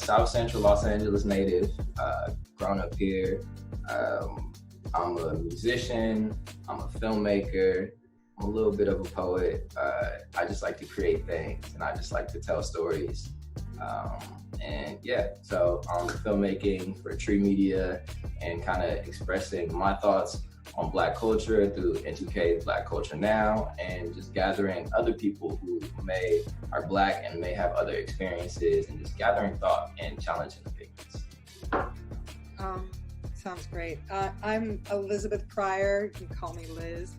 South Central Los Angeles native, grown up here. I'm a musician, I'm a filmmaker, I'm a little bit of a poet. I just like to create things and I just like to tell stories. And yeah, so I'm filmmaking for Tree Media and kind of expressing my thoughts on Black culture through N2K's Black Culture Now, and just gathering other people who are Black and may have other experiences, and just gathering thought and challenging opinions. Sounds great. I'm Elizabeth Pryor. You can call me Liz.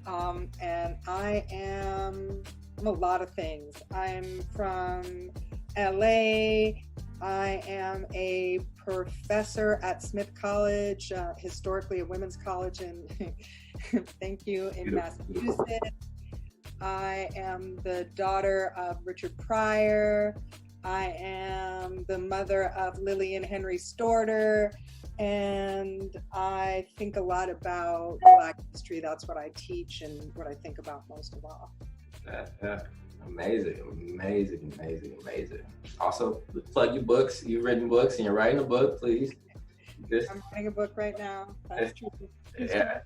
And I'm a lot of things. I'm from LA. I am a professor at Smith College, historically a women's college in, thank you, in Massachusetts. I am the daughter of Richard Pryor. I am the mother of Lily and Henry Storter. And I think a lot about Black history. That's what I teach and what I think about most of all. Yeah. Amazing. Also, plug your books. You've written books and you're writing a book, please. I'm writing a book right now. That's true. Yeah.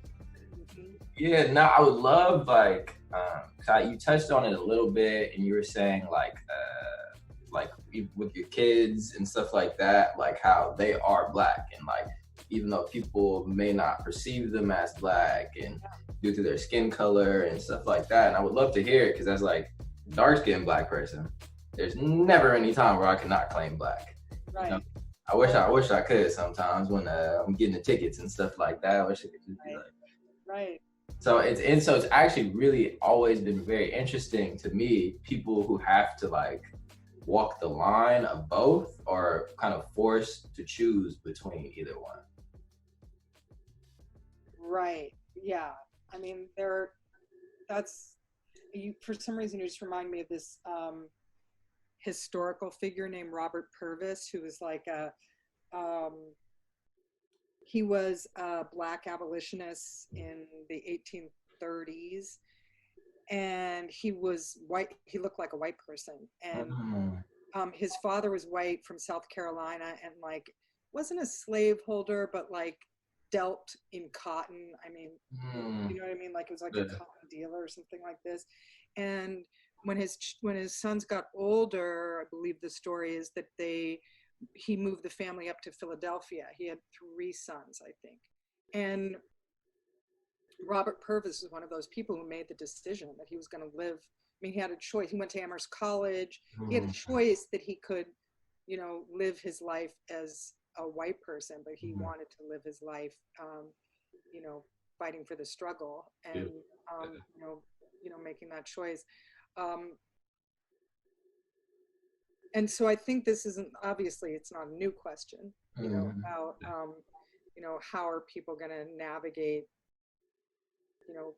Yeah, no, I would love, like, you touched on it a little bit and you were saying, like with your kids and stuff like that, like how they are Black, and like, even though people may not perceive them as Black and due to their skin color and stuff like that. And I would love to hear it, because as like dark-skinned Black person, there's never any time where I cannot claim Black. Right. You know? I wish I could sometimes when I'm getting the tickets and stuff like that. I wish it could just be like. Right. So it's actually really always been very interesting to me, people who have to like walk the line of both, or kind of forced to choose between either one. Right. Yeah. I mean, for some reason, you just remind me of this historical figure named Robert Purvis, who was like he was a Black abolitionist in the 1830s, and he was white. He looked like a white person, and his father was white from South Carolina, and like wasn't a slaveholder, but like dealt in cotton. I mean, you know what I mean? Like it was like a cotton dealer or something like this. And when his sons got older, I believe the story is that he moved the family up to Philadelphia. He had 3 sons, I think. And Robert Purvis was one of those people who made the decision that he was going to live. I mean, he had a choice. He went to Amherst College. He had a choice that he could, live his life as a white person, but he wanted to live his life, fighting for the struggle and, making that choice. And so I think this isn't, obviously it's not a new question, about, how are people going to navigate,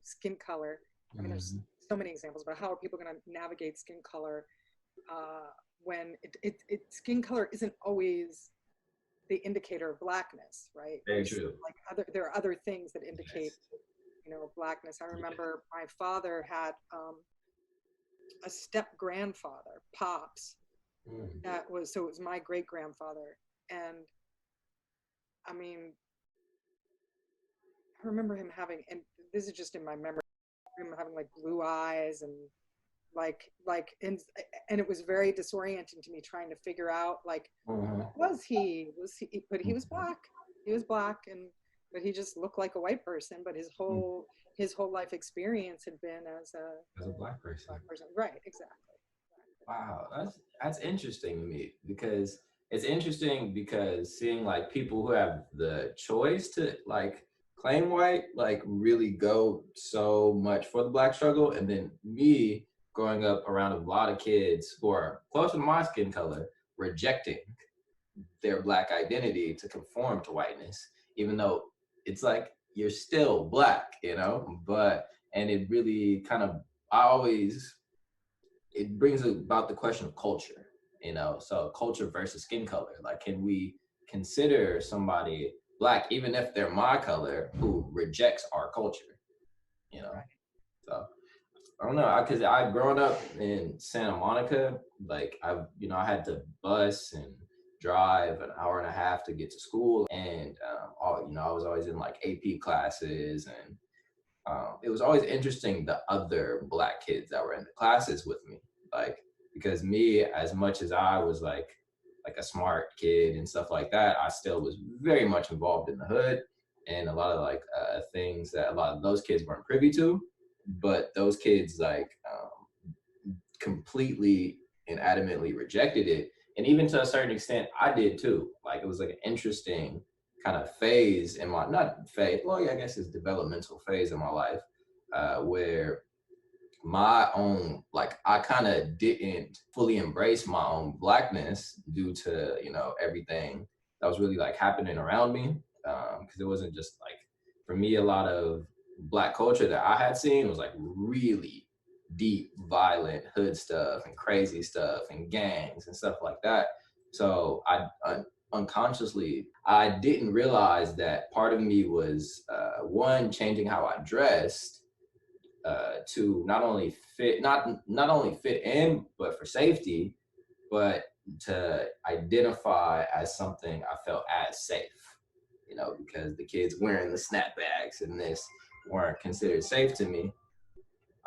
skin color. I mean, there's so many examples, but how are people going to navigate skin color when skin color isn't always the indicator of Blackness, right? Very true. Like there are other things that indicate, Blackness. I remember my father had a step grandfather, Pops, it was my great grandfather, and I mean, I remember him having, and this is just in my memory, him having like blue eyes and and it was very disorienting to me, trying to figure out like, was he, but he was Black, but he just looked like a white person, but his whole life experience had been as a Black person. Right, exactly. Wow, that's interesting to me, because it's interesting because seeing like people who have the choice to like claim white, like really go so much for the Black struggle, and then me growing up around a lot of kids who are close to my skin color, rejecting their Black identity to conform to whiteness, even though it's like you're still Black, and it really kind of, it brings about the question of culture, so culture versus skin color. Like, can we consider somebody Black, even if they're my color, who rejects our culture, So I don't know, because I growing up in Santa Monica, like I had to bus and drive an hour and a half to get to school. And, I was always in like AP classes, and it was always interesting the other Black kids that were in the classes with me. Like, because me, as much as I was like a smart kid and stuff like that, I still was very much involved in the hood and a lot of like things that a lot of those kids weren't privy to. But those kids like completely and adamantly rejected it. And even to a certain extent, I did too. Like, it was like an interesting kind of phase in my, not phase, well, yeah, I guess it's developmental phase in my life, where my own, like, I kind of didn't fully embrace my own Blackness due to, everything that was really like happening around me. Because it wasn't just like, for me, a lot of Black culture that I had seen was like really deep, violent hood stuff and crazy stuff and gangs and stuff like that. So unconsciously, I didn't realize that part of me was one, changing how I dressed, to not only fit in, but for safety, but to identify as something I felt as safe, because the kids wearing the snapbacks and this weren't considered safe to me.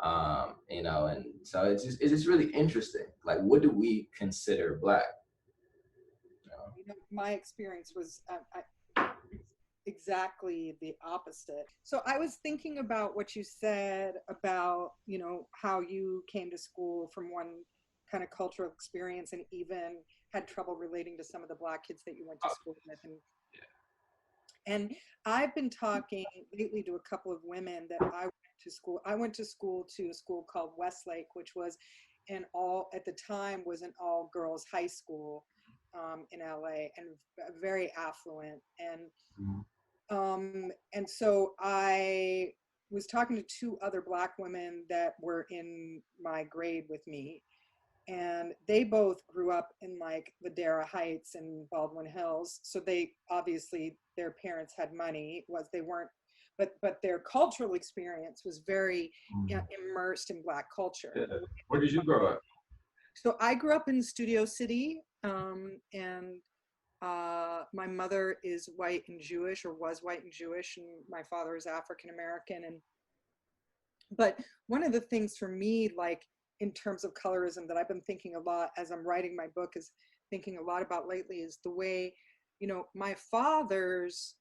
And so it's just really interesting. Like, what do we consider Black? My experience was exactly the opposite. So I was thinking about what you said about, how you came to school from one kind of cultural experience and even had trouble relating to some of the Black kids that you went to school with. And I've been talking lately to a couple of women that I went to school. I went to a school called Westlake, which was at the time was an all girls high school in LA, and very affluent. And so I was talking to two other Black women that were in my grade with me, and they both grew up in like Ladera Heights and Baldwin Hills. So they obviously, their parents had money. They weren't, but their cultural experience was very immersed in Black culture. Yeah. Where did you grow up? So I grew up in Studio City, and my mother is white and Jewish, or was white and Jewish, and my father is African American. But one of the things for me, like in terms of colorism, that I've been thinking a lot as I'm writing my book, is thinking a lot about lately, is the way, my father's,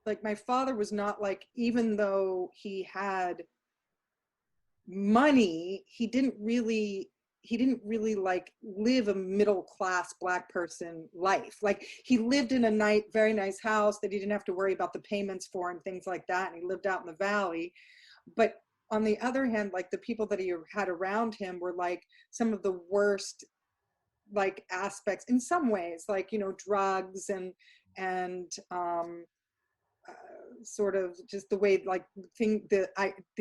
like my father was not like, even though he had money, he didn't really like live a middle class Black person life. Like, he lived in a very nice house that he didn't have to worry about the payments for and things like that, and he lived out in the valley. But on the other hand, like the people that he had around him were like some of the worst like aspects in some ways, like, drugs and sort of just the way like the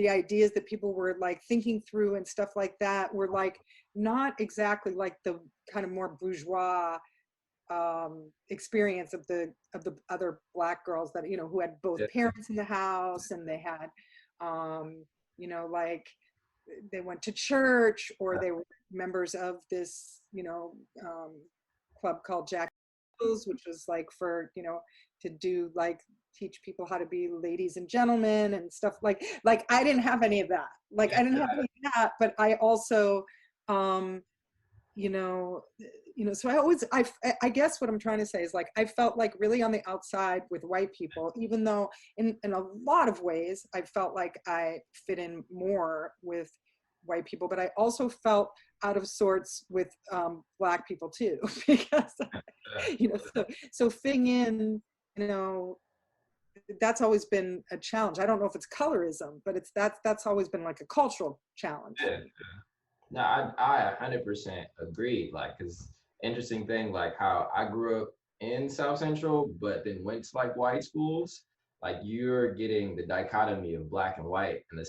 ideas that people were like thinking through and stuff like that were like not exactly like the kind of more bourgeois experience of the other Black girls that, who had both parents in the house, and they had like they went to church, or they were members of this club called Jack, which was like for to do like teach people how to be ladies and gentlemen and stuff. Like I didn't have any of that. Like I didn't have any of that, but I also so I guess what I'm trying to say is, like, I felt like really on the outside with white people, even though in a lot of ways I felt like I fit in more with white people, but I also felt out of sorts with Black people too, because so fitting in, that's always been a challenge. I don't know if it's colorism, but that's always been like a cultural challenge. Yeah. No, I 100% agree. Like, cause interesting thing, like how I grew up in South Central, but then went to like white schools. Like, you're getting the dichotomy of Black and white in the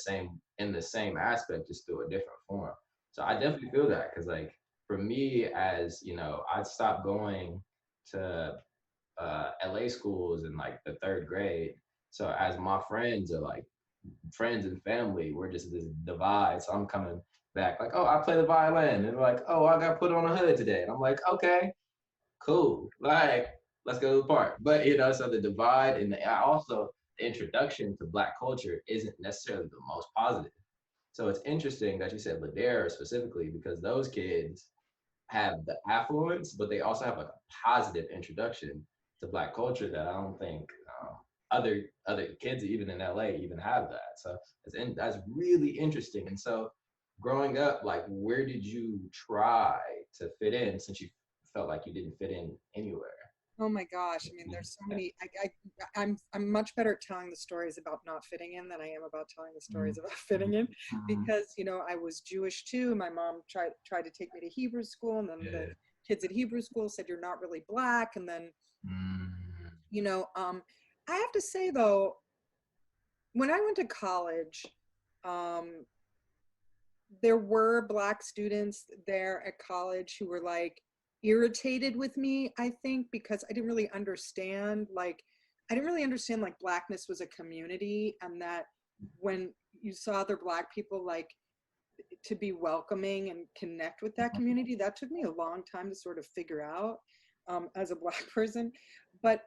same aspect, just through a different form. So I definitely feel that, cause like for me, as I stopped going to LA schools in like the third grade. So as my friends are like friends and family, we're just this divide. So I'm coming back like, oh, I play the violin, and they're like, oh, I got put on a hood today, and I'm like, okay, cool, like let's go to the park. But so the divide and also the introduction to Black culture isn't necessarily the most positive. So it's interesting that you said Ladera specifically because those kids have the affluence, but they also have like a positive introduction to Black culture that I don't think other kids even in LA even have that. So that's really interesting. And so growing up, like where did you try to fit in since you felt like you didn't fit in anywhere? Oh my gosh. I mean, there's so many. I'm much better at telling the stories about not fitting in than I am about telling the stories about fitting in, because I was Jewish too. My mom tried to take me to Hebrew school, and then the kids at Hebrew school said you're not really Black. And then I have to say though, when I went to college, um, there were Black students there at college who were like irritated with me, I think, because I didn't really understand like Blackness was a community, and that when you saw other Black people, like, to be welcoming and connect with that community, that took me a long time to sort of figure out, as a Black person. But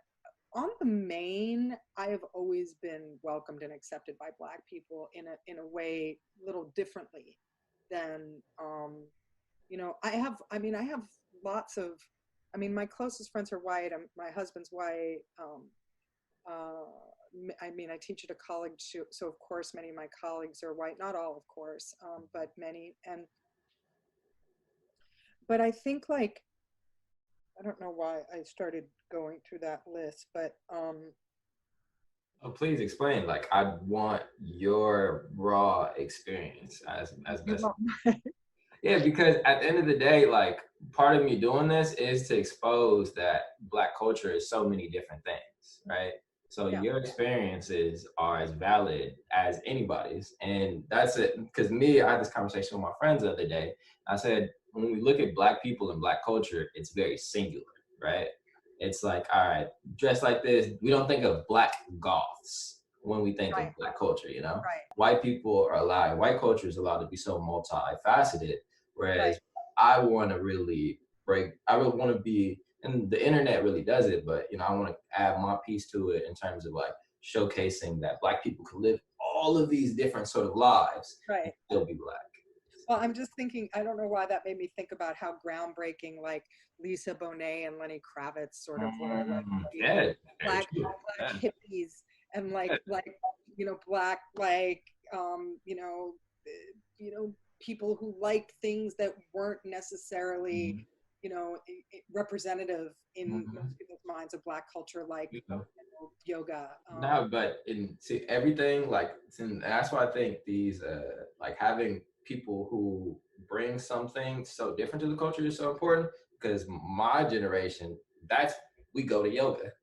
on the main, I have always been welcomed and accepted by Black people in a way a little differently than I have lots of, my closest friends are white. My husband's white. I teach at a college, so of course many of my colleagues are white. Not all, of course, but many. But I think, like, I don't know why I started going through that list, but Oh, please explain. Like, I want your raw experience as you best. want Yeah, because at the end of the day, like part of me doing this is to expose that Black culture is so many different things, right? So yeah, your experiences are as valid as anybody's. And that's it. Because I had this conversation with my friends the other day. I said, when we look at Black people and Black culture, it's very singular, right? It's like, all right, dressed like this. We don't think of Black goths when we think right, of Black culture, you know? right, White people are allowed, white culture is allowed to be so multifaceted. right, Whereas I want to really I really want to be, and the internet really does it, but I want to add my piece to it in terms of like showcasing that Black people can live all of these different sort of lives and right. still be Black. Well, I'm just thinking, I don't know why that made me think about how groundbreaking, like, Lisa Bonet and Lenny Kravitz sort of were, like, Yeah, very black true. black Yeah. hippies, and Black, like, people who liked things that weren't necessarily, Mhm. representative in Mhm. most people's minds of Black culture, like, You know. yoga. No, but in see everything like that's why I think these like having people who bring something so different to the culture is so important because my generation, that's we go to yoga.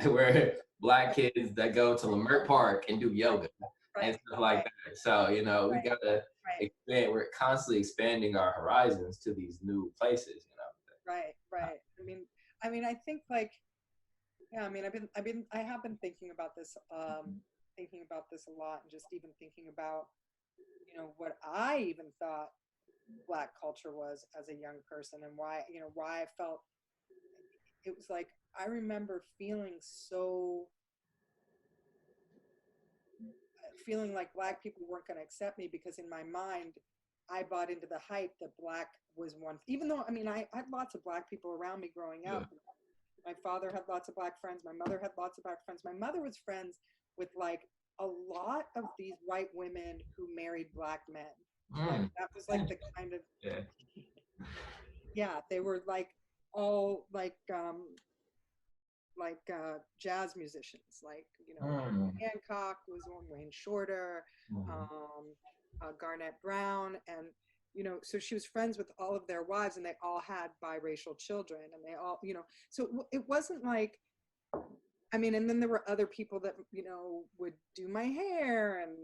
We're Black Right, kids that go to Lamert Park and do right, yoga and right, stuff like right, that. So, we right, gotta right. expand, we're constantly expanding our horizons to these new places. Right, right. I think, like, yeah. I have been thinking about this a lot, and just even thinking about, what I even thought Black culture was as a young person, and why I felt it was like, I remember feeling like Black people weren't going to accept me, because in my mind, I bought into the hype that Black was one. Even though, I had lots of Black people around me growing Yeah. up. My father had lots of Black friends. My mother had lots of Black friends. My mother was friends with, like, a lot of these white women who married Black men. Like, Mm, that was like the kind of, yeah. yeah, they were like all jazz musicians, like, Mm, Hancock was one, Wayne Shorter, mhm. um, Garnett Brown, and, so she was friends with all of their wives, and they all had biracial children, and they all, so it wasn't like, and then there were other people that, would do my hair, and,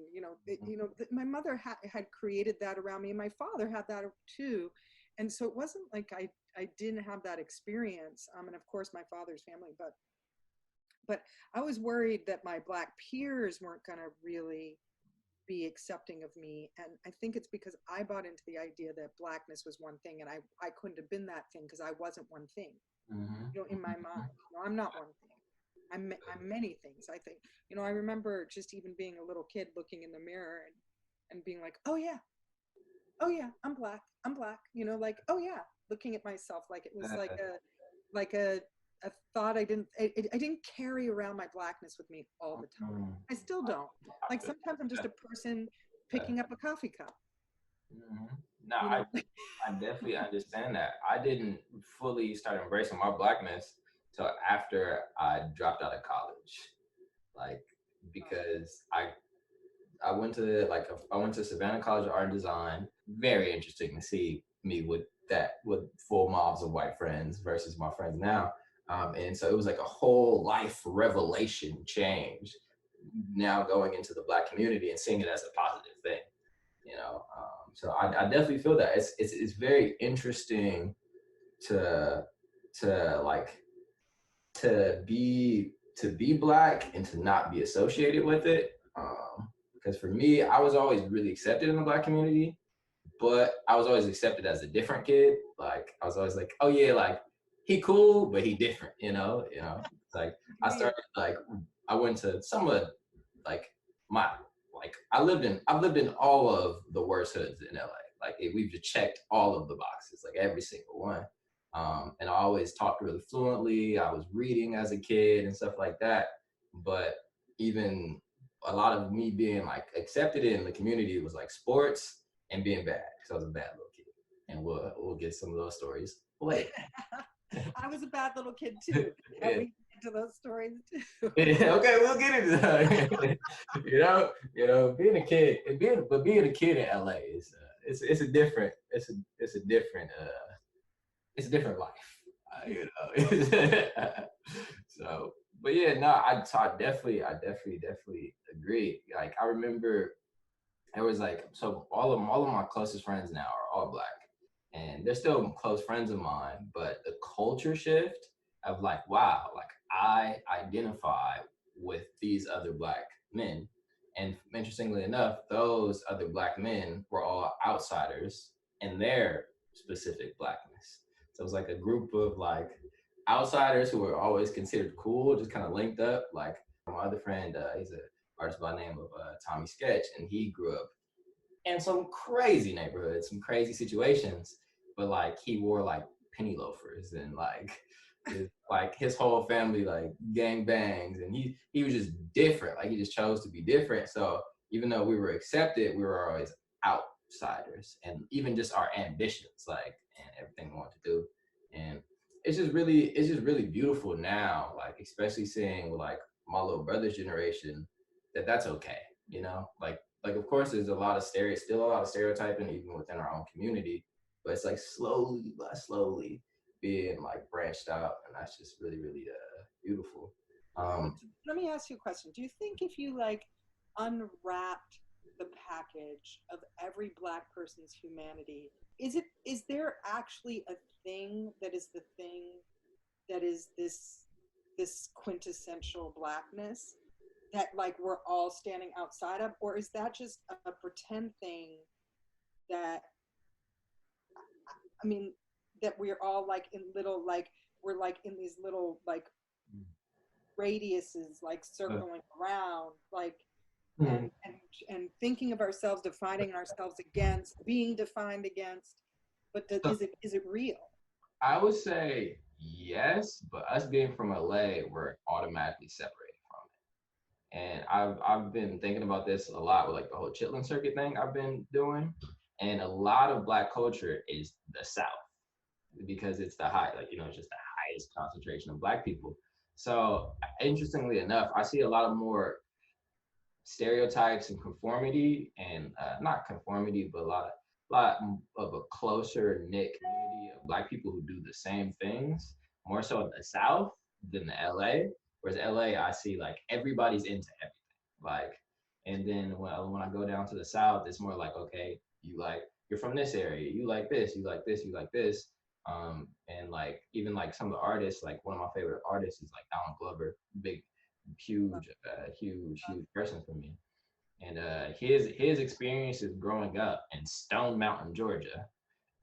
my mother had created that around me, and my father had that too. And so it wasn't like I didn't have that experience. And of course my father's family, but I was worried that my Black peers weren't going to really be accepting of me. And I think it's because I bought into the idea that blackness was one thing, and I couldn't have been that thing because I wasn't one thing. In my mind, I'm not one thing. I'm many things, I think. I remember just even being a little kid looking in the mirror and being like, oh yeah, I'm black, like, oh yeah, looking at myself like it was like a thought. I didn't carry around my blackness with me all the time. I still don't. Like sometimes I'm just a person picking up a coffee cup. No, I definitely understand that. I didn't fully start embracing my blackness till after I dropped out of college, like because I went to Savannah College of Art and Design. Very interesting to see me with full mobs of white friends versus my friends now. And so it was like a whole life revelation change now going into the Black community and seeing it as a positive thing, so I definitely feel that it's very interesting to be Black and to not be associated with it. Because for me, I was always really accepted in the Black community, but I was always accepted as a different kid. Like I was always like, oh yeah, like he cool, but he different, Like I started I went to some of like my I've lived in all of the worst hoods in LA. Like we've just checked all of the boxes, like every single one. And I always talked really fluently. I was reading as a kid and stuff like that. But even a lot of me being like accepted in the community was like sports and being bad, because I was a bad little kid. And we'll get some of those stories later. I was a bad little kid too. Yeah. And we get into those stories too. Yeah, okay, we'll get into that. Being a kid, being a kid in LA is it's a different life. So, but yeah, no, I definitely agree. Like I remember, it was like, so all of my closest friends now are all Black, and they're still close friends of mine. But the culture shift of like, wow, like I identify with these other Black men, and interestingly enough, those other Black men were all outsiders in their specific Blackness. So it was like a group of like outsiders who were always considered cool, just kind of linked up. Like my other friend, he's an artist by the name of Tommy Sketch, and he grew up in some crazy neighborhoods, some crazy situations, but like he wore like penny loafers and like his whole family like gang bangs, and he was just different. Like he just chose to be different. So even though we were accepted, we were always outsiders, and even just our ambitions, like, and everything we wanted to do. And it's just really beautiful now, like especially seeing with like my little brother's generation that's okay, like of course there's still a lot of stereotyping even within our own community, but it's like slowly by slowly being like branched out, and that's just really beautiful. Let me ask you a question. Do you think if you like unwrapped the package of every Black person's humanity, is there actually a thing that is the thing that is this quintessential Blackness that like we're all standing outside of, or is that just a pretend thing that, I mean, that we're all like in little, like we're like in these little like radiuses, like circling around, like and thinking of ourselves, defining ourselves against, being defined against, but is it real? I would say yes, but us being from LA, we're automatically separated from it. And I've been thinking about this a lot with like the whole Chitlin circuit thing I've been doing. And a lot of Black culture is the South, because it's the high, like, it's just the highest concentration of Black people. So interestingly enough, I see a lot of more stereotypes and conformity, and not conformity, but a lot of a closer knit community of Black people who do the same things, more so in the South than the LA. Whereas LA, I see like everybody's into everything. Like, and then when I go down to the South, it's more like, okay, you're from this area, you like this, you like this, you like this. And like even like some of the artists, like one of my favorite artists is like Donald Glover, big, huge person for me. And his experiences growing up in Stone Mountain, Georgia,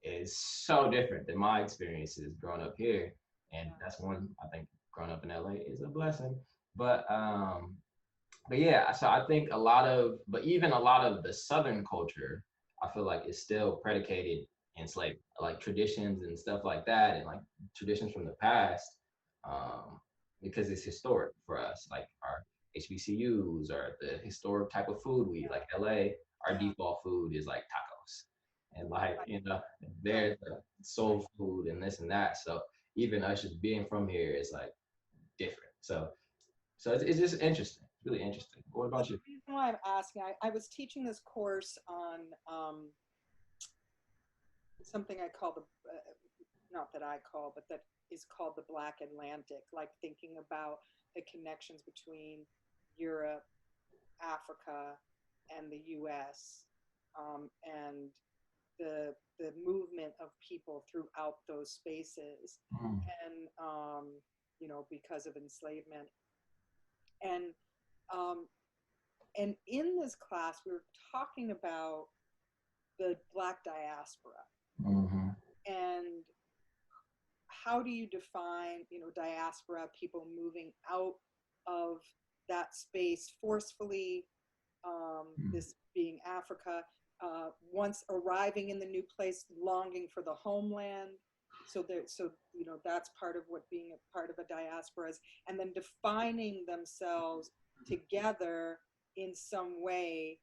is so different than my experiences growing up here. And that's one, I think, growing up in LA is a blessing. But but yeah, so I think but even a lot of the Southern culture, I feel like is still predicated in like traditions and stuff like that, and like traditions from the past, um, because it's historic for us. Like our HBCUs or the historic type of food we eat. Like LA, our default food is like tacos, and like there's soul food and this and that. So even us just being from here is like different. So it's just interesting. It's really interesting. What about you? The reason why I'm asking, I was teaching this course on something I call not that I call, but that is called the Black Atlantic, like thinking about the connections between Europe, Africa, and the U.S., and the movement of people throughout those spaces, and because of enslavement, and and in this class we were talking about the Black diaspora, and how do you define, diaspora, people moving out of that space forcefully, this being Africa, once arriving in the new place, longing for the homeland. So that's part of what being a part of a diaspora is, and then defining themselves together in some way,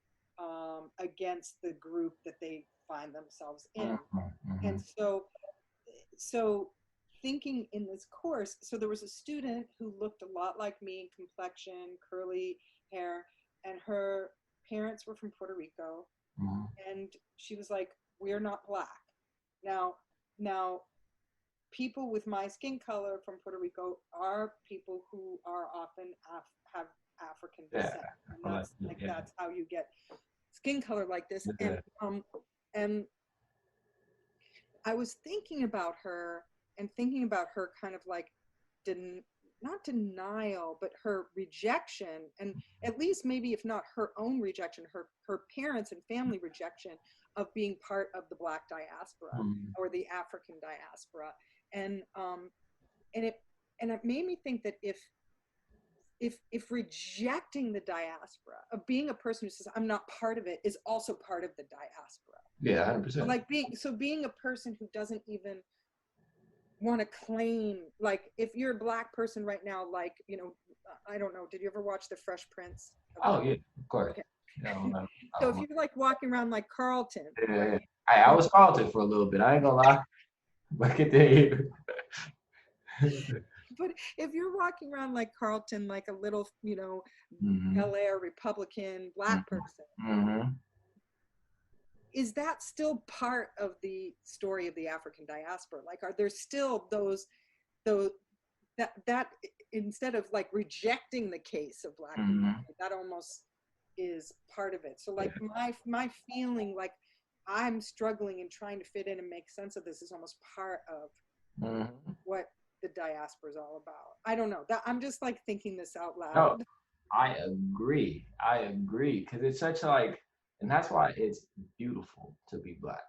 against the group that they find themselves in. And so thinking in this course, so there was a student who looked a lot like me, complexion, curly hair, and her parents were from Puerto Rico. And she was like, we're not Black. Now, people with my skin color from Puerto Rico are people who are often have African descent. And that's how you get skin color like this. And I was thinking about her kind of like, not denial, but her rejection, and at least maybe if not her own rejection, her parents and family rejection of being part of the Black diaspora or the African diaspora. And it made me think that if rejecting the diaspora, of being a person who says I'm not part of it, is also part of the diaspora. Yeah, 100%. Like being a person who doesn't even want to claim, like if you're a Black person right now, like, I don't know, did you ever watch The Fresh Prince? Oh yeah, of course. Okay. So if you're like walking around like Carlton, right? I was Carlton for a little bit, I ain't gonna lie. Look at that. But if you're walking around like Carlton, like a little, LA Republican Black person, is that still part of the story of the African diaspora? Like, are there still those that instead of like rejecting the case of Black people, that almost is part of it? So like my feeling like I'm struggling and trying to fit in and make sense of this is almost part of what the diaspora is all about. I don't know. I'm just like thinking this out loud. No, I agree, because it's such like, and that's why it's beautiful to be Black,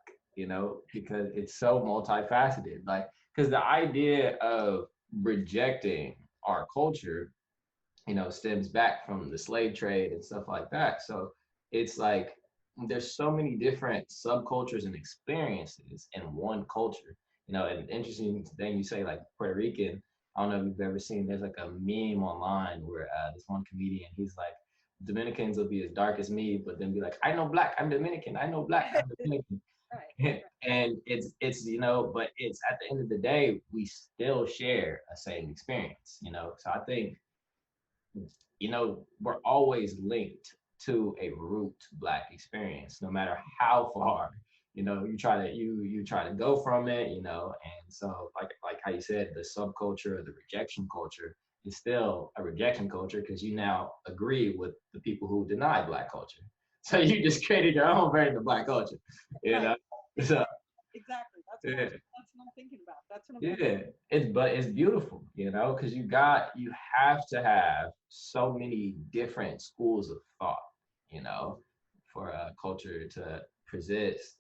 because it's so multifaceted. Like, because the idea of rejecting our culture, stems back from the slave trade and stuff like that. So it's like there's so many different subcultures and experiences in one culture. An interesting thing you say, like Puerto Rican. I don't know if you've ever seen, there's like a meme online where this one comedian, he's like, Dominicans will be as dark as me, but then be like, I know Black, I'm Dominican. I know Black, I'm Dominican. Right. And it's but it's at the end of the day, we still share a same experience, So I think, we're always linked to a root Black experience, no matter how far, you try to go from it, and so like how you said, the subculture or the rejection culture is still a rejection culture, because you now agree with the people who deny Black culture. So you just created your own version of Black culture, So exactly. That's what I'm thinking about. That's what I'm thinking. It's beautiful, because you have to have so many different schools of thought, you know, for a culture to persist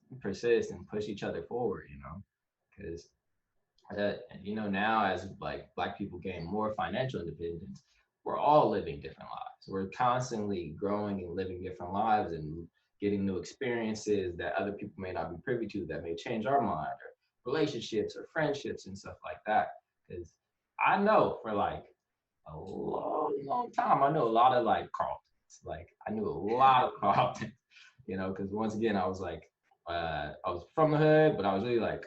and push each other forward, you know, because you know, now as like Black people gain more financial independence, we're all living different lives. We're constantly growing and living different lives and getting new experiences that other people may not be privy to, that may change our mind, or relationships or friendships and stuff like that. Because I know for like a long time, I know a lot of like Carltons. Like I knew a lot of Carltons, you know, because once again, I was like, I was from the hood, but I was really like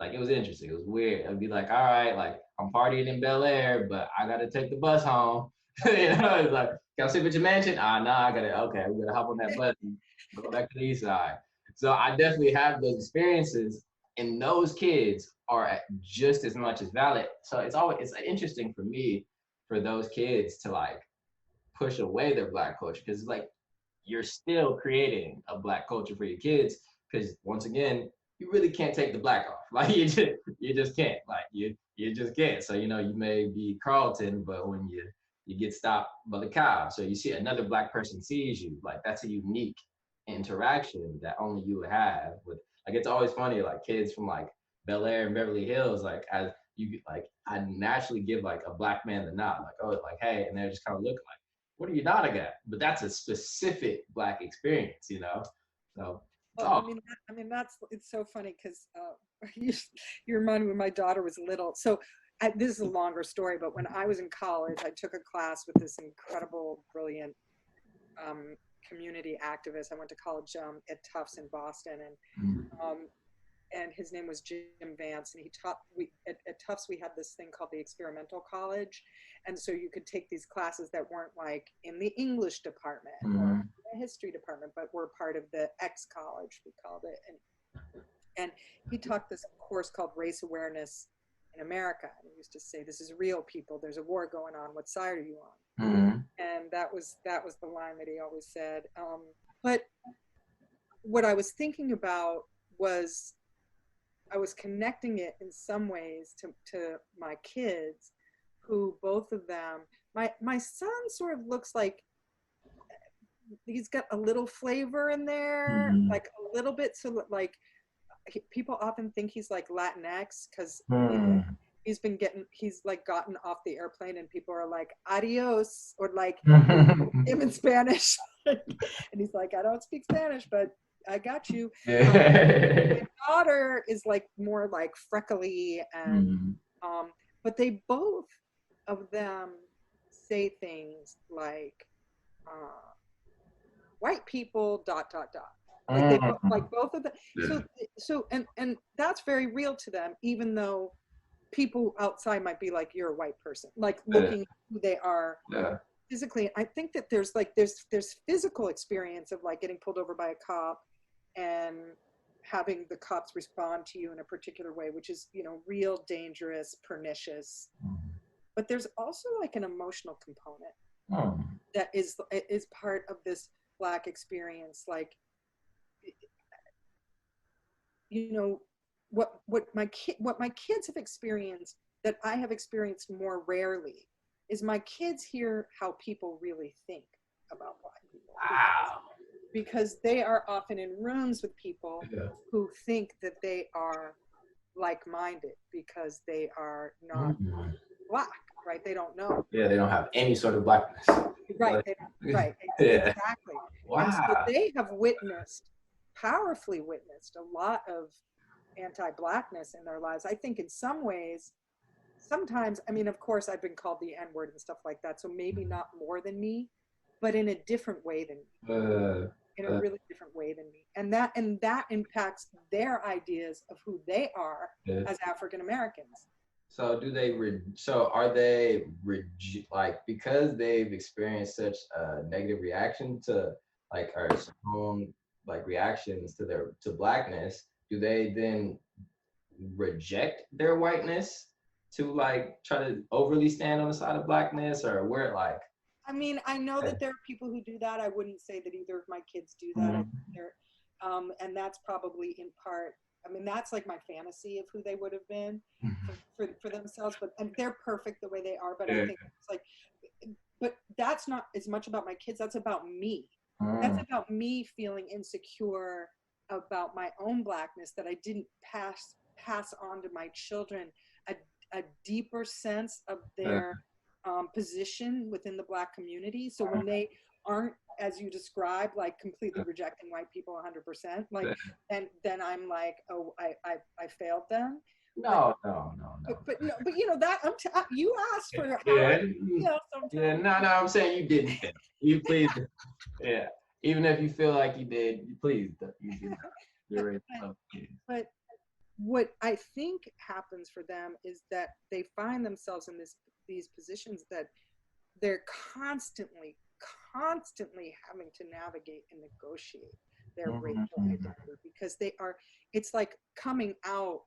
it was interesting. It was weird. I'd be like, all right, like I'm partying in Bel Air, but I gotta take the bus home. You know, it's like, can I sleep at your mansion? Nah, I gotta, okay, we gotta hop on that bus and go back to the east side. So I definitely have those experiences, and those kids are just as much as valid. So it's interesting for me for those kids to like push away their Black culture, because like you're still creating a Black culture for your kids, because once again, you really can't take the Black off. Like you just can't. Like you just can't. So you know, you may be Carlton, but when you get stopped by the cops, or you see another Black person sees you, like that's a unique interaction that only you would have with. Like it's always funny, like kids from like Bel Air and Beverly Hills, like as you like, I naturally give like a Black man the nod, like oh, like hey, and they're just kind of looking like, what are you nodding at? But that's a specific Black experience, you know. So Well, I mean, it's so funny because you, you remind me when my daughter was little. So this is a longer story, but when I was in college, I took a class with this incredible, brilliant um, community activist. I went to college at Tufts in Boston, and his name was Jim Vance, and he taught we at Tufts we had this thing called the experimental college, and so you could take these classes that weren't like in the English department or the history department, but were part of the X college, we called it, and he taught this course called Race Awareness in America, and he used to say, "This is real, people. There's a war going on. What side are you on?" And that was the line that he always said. But what I was thinking about was I was connecting it in some ways to my kids, who both of them, my son sort of looks like he's got a little flavor in there, like a little bit. So like people often think he's like Latinx because he's like gotten off the airplane and people are like adios, or like him in Spanish. And he's like, I don't speak Spanish, but I got you. My daughter is like more like freckly, and but they both of them say things like white people ... Like they like both of them. So and that's very real to them, even though people outside might be like, you're a white person, like looking at who they are physically. I think that there's physical experience of like getting pulled over by a cop and having the cops respond to you in a particular way, which is, you know, real dangerous, pernicious. But there's also like an emotional component that is part of this Black experience. Like, you know, what my kids have experienced that I have experienced more rarely is my kids hear how people really think about Black people. Wow. Because they are often in rooms with people who think that they are like-minded because they are not Black, right? They don't know. Yeah, they don't have any sort of Blackness. Right, exactly. Wow. And so they have powerfully witnessed a lot of anti-Blackness in their lives. I think in some ways, sometimes, I mean, of course, I've been called the N-word and stuff like that, so maybe not more than me, but in a different way than me. In a really different way than me. And that impacts their ideas of who they are as African Americans. So are they like, because they've experienced such a negative reaction to like our strong like reactions to Blackness, do they then reject their whiteness to like try to overly stand on the side of Blackness, or where like? I mean, I know that there are people who do that. I wouldn't say that either of my kids do that. And that's probably in part, I mean, that's like my fantasy of who they would have been for themselves, and they're perfect the way they are. But I think it's like, but that's not as much about my kids. That's about me. That's about me feeling insecure about my own blackness, that I didn't pass on to my children a deeper sense of their position within the Black community. So when they aren't, as you described, like completely rejecting white people 100%, like, and then I'm like, oh, I failed them. No. But you know that you asked for how I feel sometimes. Yeah, no, I'm saying you didn't fail. You please, yeah. Even if you feel like you did, please, you did not. But what I think happens for them is that they find themselves in these positions that they're constantly having to navigate and negotiate their racial identity, because it's like coming out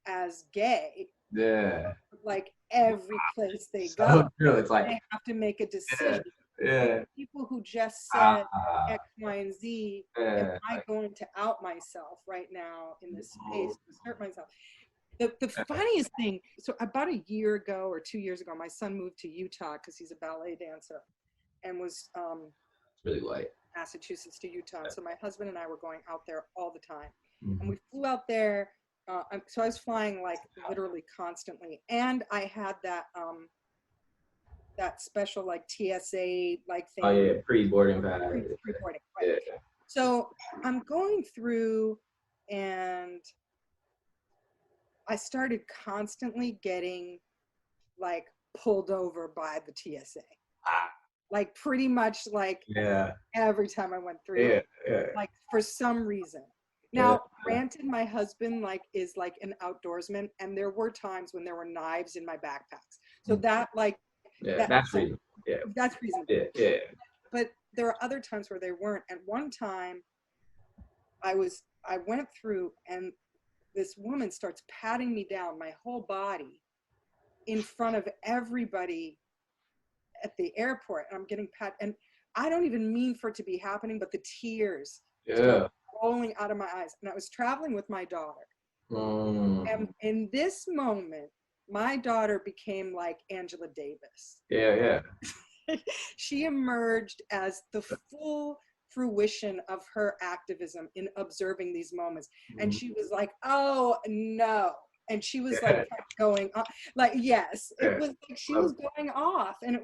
as gay. Yeah. Like every place they go, so true. It's like they have to make a decision. Yeah. People who just said X, Y, and Z, am I going to out myself right now in this space to assert myself? The funniest thing, so about a year ago or 2 years ago, my son moved to Utah because he's a ballet dancer, and was really white. Massachusetts to Utah. And so my husband and I were going out there all the time. And we flew out there. So I was flying like literally constantly. And I had that special like TSA like thing. Oh yeah, pre-boarding pass. Pre-boarding, right. Yeah. So I'm going through, and I started constantly getting like pulled over by the TSA. Like pretty much like every time I went through, like for some reason. Now, granted, my husband like is like an outdoorsman, and there were times when there were knives in my backpacks. So that like that's reasonable. Yeah, that's reasonable. Yeah. But there are other times where they weren't. And one time, I went through, and this woman starts patting me down, my whole body, in front of everybody at the airport, and I'm getting pat, and I don't even mean for it to be happening, but the tears start rolling out of my eyes. And I was traveling with my daughter. And in this moment, my daughter became like Angela Davis. Yeah. She emerged as the full fruition of her activism in observing these moments. And she was like, oh no. And she was like going off, like, yes, it was like she was going off. And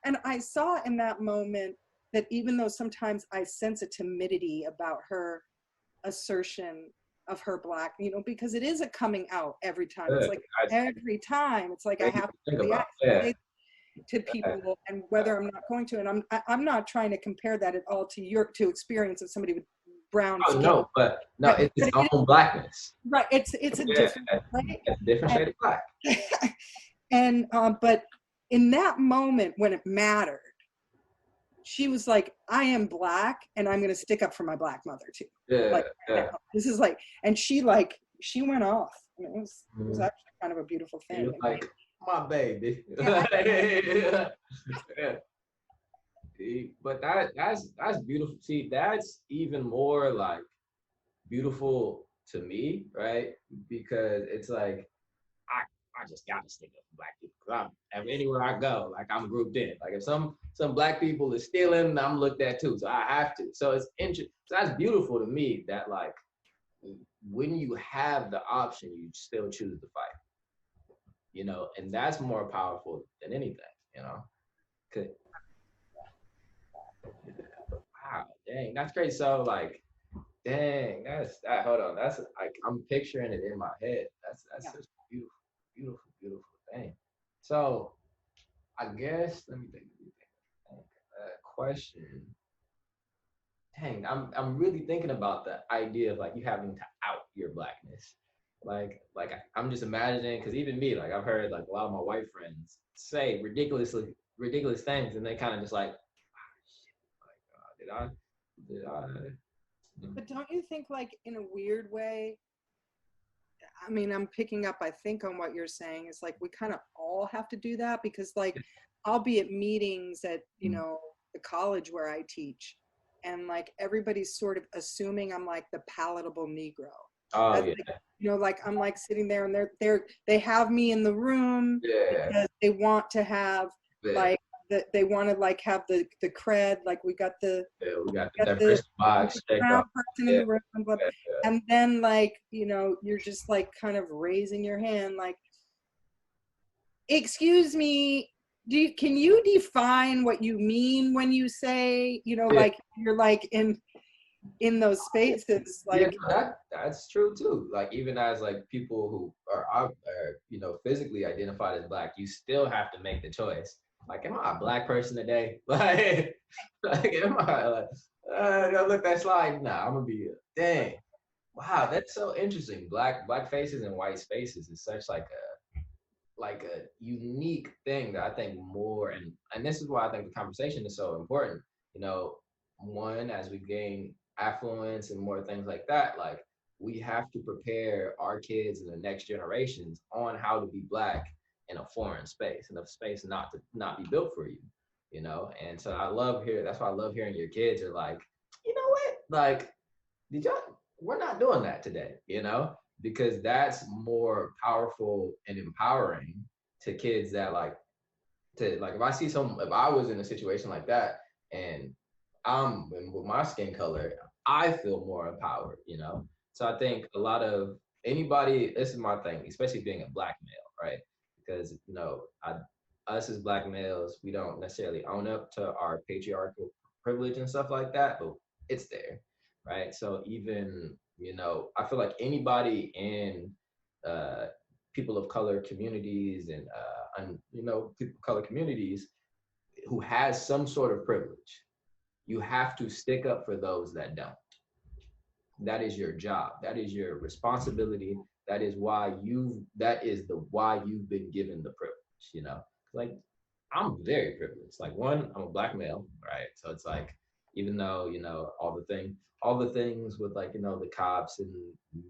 and I saw in that moment that even though sometimes I sense a timidity about her assertion of her Black, you know, because it is a coming out every time. It's like every time, it's like I have to react to people, and whether I'm not going to. And I'm not trying to compare that at all to experience of somebody with brown skin. No, but it's its own Blackness. Right. It's a different, right? It's a different shade of Black. And but in that moment when it mattered, she was like, I am Black, and I'm going to stick up for my Black mother too. This is like, and she went off. I mean, it was actually kind of a beautiful thing. Like, my baby. But that's beautiful. See, that's even more like beautiful to me, right? Because it's like I just gotta stick up for Black people. Cause anywhere I go, like I'm grouped in. Like if some Black people is stealing, I'm looked at too. So I have to. So it's interesting. So that's beautiful to me that like when you have the option, you still choose to fight. You know, and that's more powerful than anything. You know, wow, dang, that's great. So like, dang, hold on, that's like I'm picturing it in my head. That's such a beautiful thing. So I guess let me think. Question. Dang, I'm really thinking about the idea of like you having to out your Blackness. Like I'm just imagining, because even me, like I've heard like a lot of my white friends say ridiculous things, and they kind of just like, shit, like did I? But don't you think, like, in a weird way, I mean, I'm picking up, I think, on what you're saying, is like we kind of all have to do that, because like I'll be at meetings at, you know, the college where I teach, and like everybody's sort of assuming I'm like the palatable Negro. Oh, like, you know, like I'm like sitting there, and they have me in the room because they want to have like they want to like have the cred, like we got the diversity box brown person in the room, and then like you're just like kind of raising your hand, like, excuse me, can you define what you mean when you say like you're like in those spaces, like that's true too. Like even as like people who are physically identified as Black, you still have to make the choice. Like, am I a Black person today? Like am I like, look that slide? Nah, I'm gonna be dang. Wow, that's so interesting. Black faces and white spaces is such like a unique thing that I think more, and this is why I think the conversation is so important. One, as we gain affluence and more things like that, like we have to prepare our kids and the next generations on how to be Black in a foreign space, in a space not be built for you, and so that's why I love hearing your kids are like, you know what, like, we're not doing that today, because that's more powerful and empowering to kids that if I was in a situation like that and with my skin color, I feel more empowered, So I think a lot of anybody, this is my thing, especially being a Black male, right? Because, us as Black males, we don't necessarily own up to our patriarchal privilege and stuff like that, but it's there, right? So even, I feel like anybody in people of color communities and, people of color communities who has some sort of privilege, you have to stick up for those that don't. That is your job. That is your responsibility. That is why you've been given the privilege, Like, I'm very privileged. Like, one, I'm a Black male, right? So it's like, even though, all the things with like, the cops and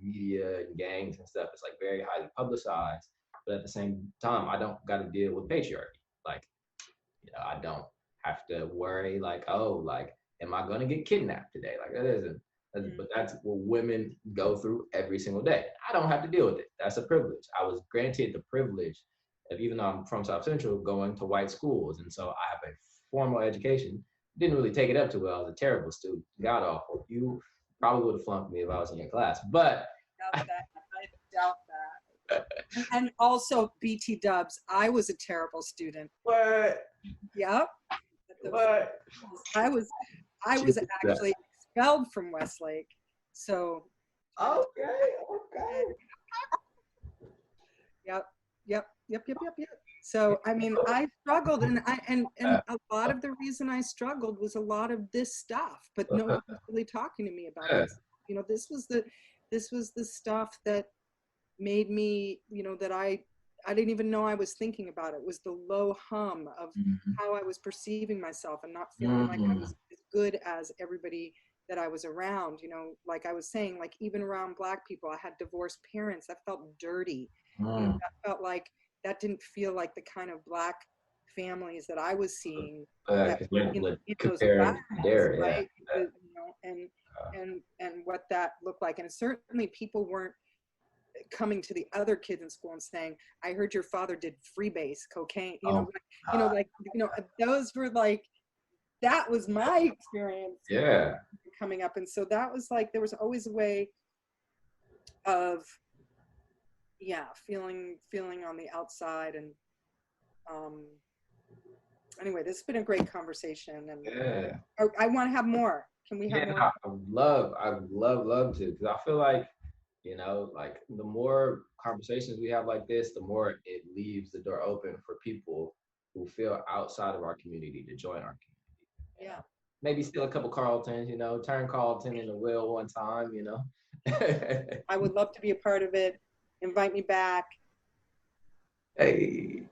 media and gangs and stuff, it's like very highly publicized. But at the same time, I don't got to deal with patriarchy. Like, I don't have to worry like, oh, like, am I going to get kidnapped today? Like but that's what women go through every single day. I don't have to deal with it. That's a privilege. I was granted the privilege of, even though I'm from South Central, going to white schools. And so I have a formal education. Didn't really take it up too well. I was a terrible student. God awful. You probably would have flunked me if I was in your class, but I doubt that. And also BT dubs. I was a terrible student. What? Yep. What? I was actually expelled from Westlake. So. Okay. Yep. So I mean, I struggled, and a lot of the reason I struggled was a lot of this stuff, but no one was really talking to me about it. This was the stuff that made me, that I didn't even know I was thinking about. It was the low hum of how I was perceiving myself and not feeling like I was as good as everybody that I was around. Like I was saying, like even around Black people, I had divorced parents. That felt dirty. That felt like, that didn't feel like the kind of Black families that I was seeing that in those environments, right? And what that looked like. And certainly people weren't coming to the other kids in school and saying, I heard your father did freebase cocaine, those were like, that was my experience coming up. And so that was like, there was always a way of feeling on the outside. And anyway, this has been a great conversation, and I want to have more. Can we have more? I would love to, because I feel like, like the more conversations we have like this, the more it leaves the door open for people who feel outside of our community to join our community. Yeah. Maybe steal a couple Carltons, turn Carlton into Will one time, I would love to be a part of it. Invite me back. Hey.